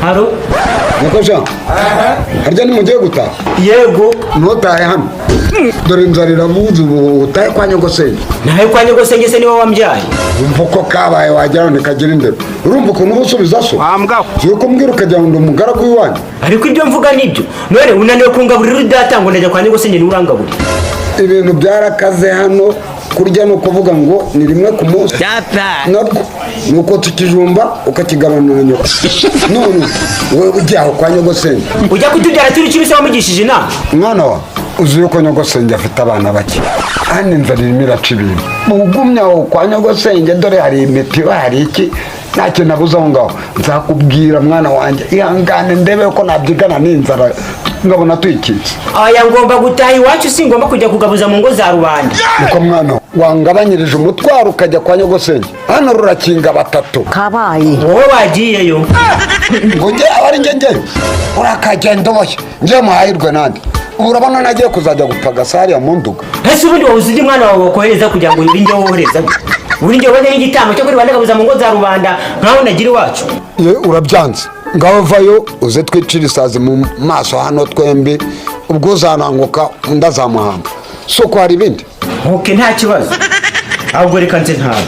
Hano niko Jean harya ni mugiye gutaha yego Ntutahe hano dore nzarira muzi utahe kwa nyogosenge nahe kwa nyogosenge se niwe wambyaye umva ko kabaye wajyana nikagira indero urumva ukuntu ubusubiza so wambwa yuko mbwira ukajya ngo umugaragu w'iwanyu ariko ibyo mvuga nibyo none unaniwe kungaburira udatanga ndajya kwa nyogosenge n'urangaburira ibintu byarakaze hano kurya no kuvuga ngo ni rimwe ku munsi nabwo nuko tukijumba ukakigabanura nyoko none wewe ujya aho kwa nyogosenge ujya kutubyara turi kibise wamugishije inama mwana wa uzi yuko nyogosenge afite abana bake hano inzara irimo iraca ibintu mugumya aho kwa nyogosenge dore hari imitiba hari iki ntacyo nabuze aho ngaho nzakubwira mwana wanjye ihangane ndebe ko nabyigana n'inzara ngabona tuyikitse aya ngomba gutaha iwacu singomba kujya kugabuza mu ngo za rubanda niko mwana wangabanyirije umutwaro ukajya kwa nyogosenge hano rurakinga batatu kabaye wowe wagiyeyo ngo njye abari njye urakagenda uboshye njye muhahirwe nandi urabona nagiye kuzajya gupagasa hariya mu nduga ese ubundi wawuzi undi mwana wawe wakohereza kugira ngo uringe wohereza uringe wohereza nk'igitambo cyo kuri rubanda gabuza mu ngo za rubanda nkaho nagira iwacu ye urabyanze ngaho vayo uze twicira isazi mu maso hano twembi ubwo uzananguka undi azamuhamba so ko hari ibindi nta kibazo ahubwo reka nze ntawe